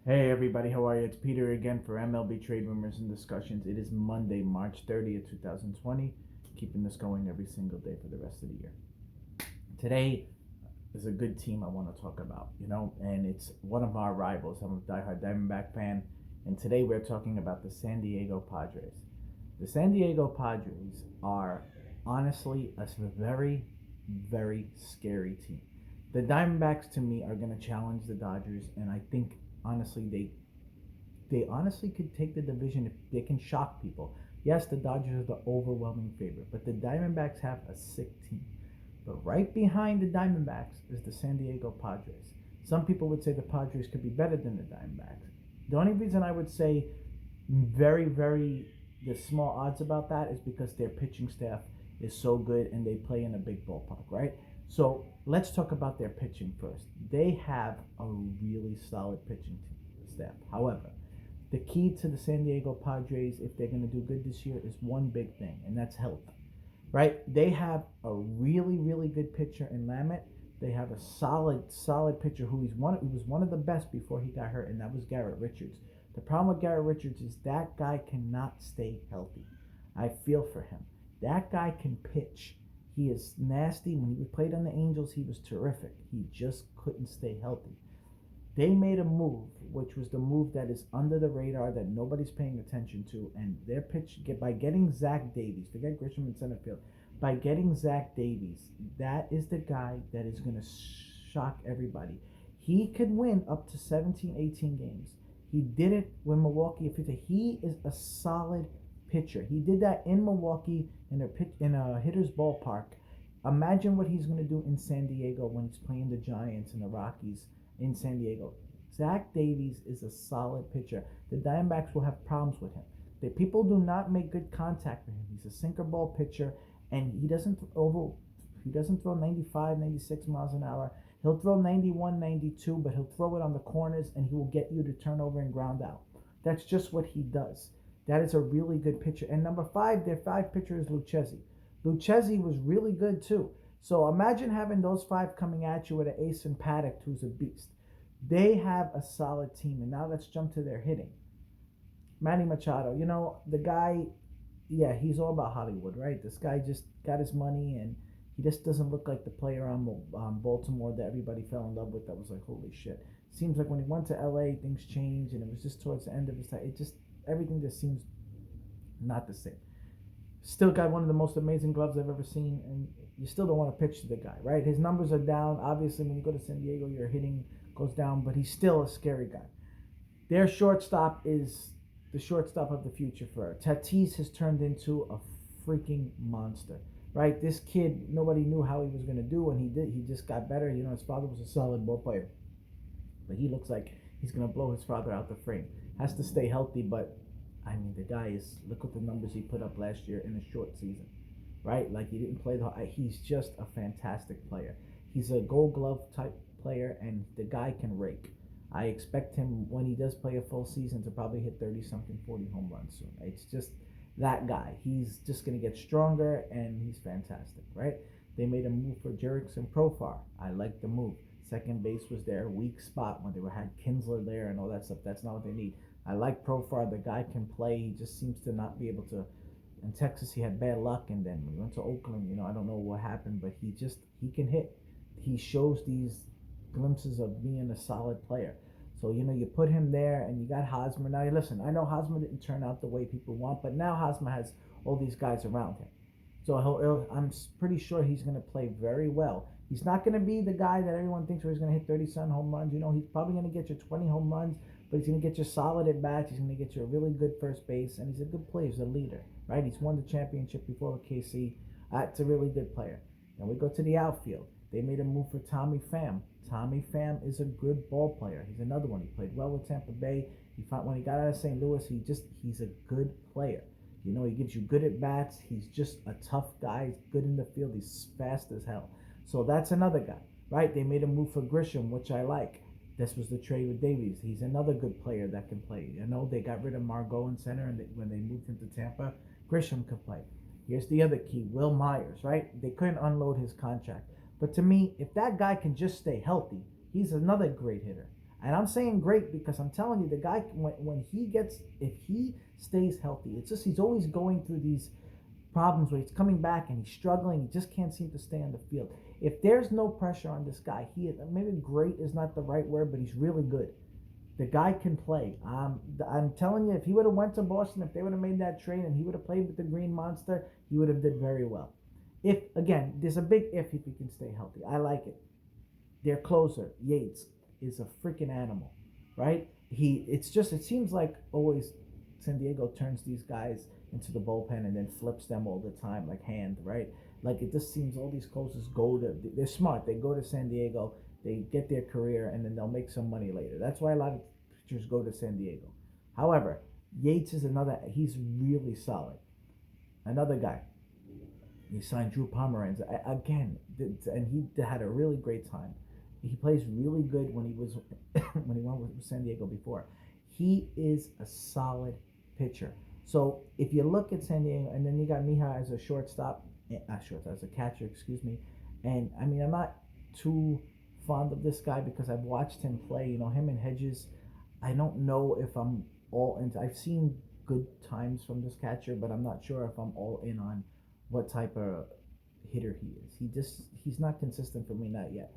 Hey everybody, how are you? It's Peter again for MLB Trade Rumors and Discussions. It is Monday, March 30th, 2020. Keeping this going every single day for the rest of the year. Today is a good team I want to talk about, and it's one of our rivals. I'm a diehard Diamondback fan, and today we're talking about the San Diego Padres. The San Diego Padres are honestly a very, very scary team. The Diamondbacks to me are going to challenge the Dodgers, and I think honestly they honestly could take the division if they can shock people. Yes, the Dodgers are the overwhelming favorite, but the Diamondbacks have a sick team. But right behind the Diamondbacks is the San Diego Padres. Some people would say the Padres could be better than the Diamondbacks. The only reason I would say very, very the small odds about that is because their pitching staff is so good and they play in a big ballpark, right? So let's talk about their pitching first. They have a really solid pitching staff. However, the key to the San Diego Padres, if they're going to do good this year, is one big thing, and that's health. Right? They have a really, really good pitcher in Lamet. They have a solid, solid pitcher who he was one of the best before he got hurt, and that was Garrett Richards. The problem with Garrett Richards is that guy cannot stay healthy. I feel for him. That guy can pitch. He is nasty. When he played on the Angels, he was terrific. He just couldn't stay healthy. They made a move, which was the move that is under the radar that nobody's paying attention to, and their pitch by getting Zach Davies, forget Grisham in center field, by getting Zach Davies, that is the guy that is going to shock everybody. He could win up to 17, 18 games. He did it when Milwaukee. He is a solid pitcher. He did that in Milwaukee in a hitter's ballpark. Imagine what he's going to do in San Diego when he's playing the Giants and the Rockies in San Diego. Zach Davies is a solid pitcher. The Diamondbacks will have problems with him. The people do not make good contact with him. He's a sinker ball pitcher, and he doesn't throw 95, 96 miles an hour. He'll throw 91, 92, but he'll throw it on the corners, and he will get you to turn over and ground out. That's just what he does. That is a really good pitcher. And number five, their five pitcher is Lucchesi. Lucchesi was really good too. So imagine having those five coming at you with an ace and Paddock, who's a beast. They have a solid team. And now let's jump to their hitting. Manny Machado, the guy, yeah, he's all about Hollywood, right? This guy just got his money and he just doesn't look like the player on Baltimore that everybody fell in love with. That was like, holy shit. Seems like when he went to LA, things changed and it was just towards the end of his time. Everything just seems not the same. Still got one of the most amazing gloves I've ever seen, and you still don't want to pitch to the guy, right? His numbers are down. Obviously, when you go to San Diego, your hitting goes down, but he's still a scary guy. Their shortstop is the shortstop of the future for her. Tatis has turned into a freaking monster, right? This kid, nobody knew how he was going to do, and he did. He just got better. His father was a solid ball player, but he looks like he's going to blow his father out the frame. Has to stay healthy, but I mean, the guy is, look at the numbers he put up last year in a short season, right? Like he didn't play he's just a fantastic player. He's a gold glove type player, and the guy can rake. I expect him, when he does play a full season, to probably hit 30 something, 40 home runs soon. It's just that guy. He's just going to get stronger, and he's fantastic, right? They made a move for Jerickson Profar. I like the move. Second base was their weak spot when had Kinsler there and all that stuff. That's not what they need. I like Profar. The guy can play. He just seems to not be able to. In Texas, he had bad luck, and then when he went to Oakland, I don't know what happened, but he can hit. He shows these glimpses of being a solid player. So you put him there, and you got Hosmer. Now, listen, I know Hosmer didn't turn out the way people want, but now Hosmer has all these guys around him. So I'm pretty sure he's going to play very well. He's not going to be the guy that everyone thinks where he's going to hit 30-some home runs. He's probably going to get you 20 home runs, but he's going to get you solid at bats. He's going to get you a really good first base, and he's a good player. He's a leader, right? He's won the championship before with KC. It's a really good player. Then we go to the outfield. They made a move for Tommy Pham. Tommy Pham is a good ball player. He's another one. He played well with Tampa Bay. When he got out of St. Louis, he's a good player. He gives you good at bats. He's just a tough guy. He's good in the field. He's fast as hell. So that's another guy, right? They made a move for Grisham, which I like. This was the trade with Davies. He's another good player that can play. They got rid of Margot in center, and when they moved him to Tampa, Grisham could play. Here's the other key, Will Myers, right? They couldn't unload his contract. But to me, if that guy can just stay healthy, he's another great hitter. And I'm saying great because I'm telling you, the guy, when he gets, if he stays healthy, it's just he's always going through these problems where he's coming back and he's struggling. He just can't seem to stay on the field. If there's no pressure on this guy, maybe great is not the right word, but he's really good. The guy can play. I'm telling you, if he would have went to Boston, if they would have made that trade and he would have played with the Green Monster, he would have did very well. If, again, there's a big if he can stay healthy. I like it. Their closer, Yates, is a freaking animal, right? It seems like always San Diego turns these guys into the bullpen and then flips them all the time, like Hand, right? Like it just seems all these closers they're smart. They go to San Diego, they get their career, and then they'll make some money later. That's why a lot of pitchers go to San Diego. However, Yates is he's really solid. Another guy, he signed Drew Pomeranz again, and he had a really great time. He plays really good when he was when he went with San Diego before. He is a solid pitcher. So if you look at San Diego, and then you got Mija as a as a catcher, excuse me. And I mean, I'm not too fond of this guy because I've watched him play. You know, him and Hedges. I don't know if I'm all into. I've seen good times from this catcher, but I'm not sure if I'm all in on what type of hitter he is. He's not consistent for me, not yet.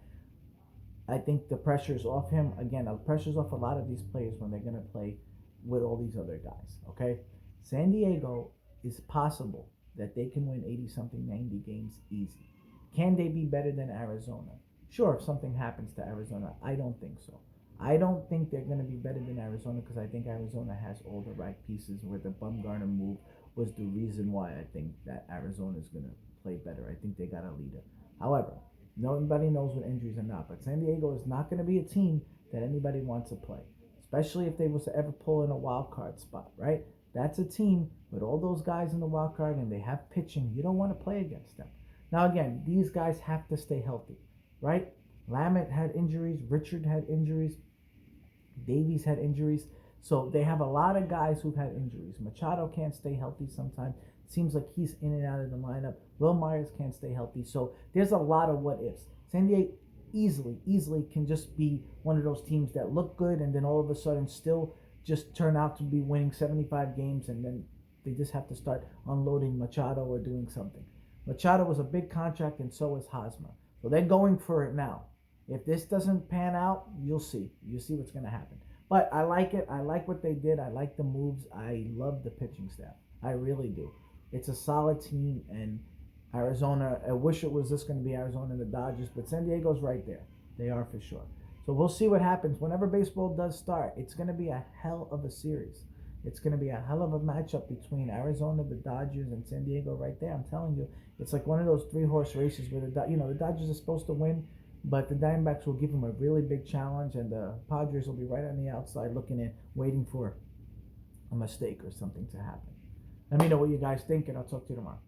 I think the pressure's off him. Again, the pressure's off a lot of these players when they're going to play with all these other guys, okay? San Diego is possible that they can win 80-something, 90 games easy. Can they be better than Arizona? Sure, if something happens to Arizona. I don't think so. I don't think they're going to be better than Arizona because I think Arizona has all the right pieces where the Bumgarner move was the reason why I think that Arizona is going to play better. I think they got a leader. However, nobody knows what injuries are not, but San Diego is not going to be a team that anybody wants to play, especially if they was to ever pull in a wild card spot, right? That's a team with all those guys in the wild card and they have pitching. You don't want to play against them. Now, again, these guys have to stay healthy, right? Lamet had injuries. Richard had injuries. Davies had injuries. So they have a lot of guys who've had injuries. Machado can't stay healthy sometimes. It seems like he's in and out of the lineup. Will Myers can't stay healthy. So there's a lot of what ifs. San Diego easily can just be one of those teams that look good and then all of a sudden still just turn out to be winning 75 games and then they just have to start unloading Machado or doing something. Machado was a big contract and so is Hosmer. So they're going for it now. If this doesn't pan out, you'll see. You'll see what's going to happen. But I like it. I like what they did. I like the moves. I love the pitching staff. I really do. It's a solid team, and Arizona, I wish it was just going to be Arizona and the Dodgers, but San Diego's right there. They are for sure. So we'll see what happens. Whenever baseball does start, it's going to be a hell of a series. It's going to be a hell of a matchup between Arizona, the Dodgers, and San Diego right there. I'm telling you, it's like one of those 3-horse races where the Dodgers are supposed to win, but the Diamondbacks will give them a really big challenge, and the Padres will be right on the outside looking in, waiting for a mistake or something to happen. Let me know what you guys think, and I'll talk to you tomorrow.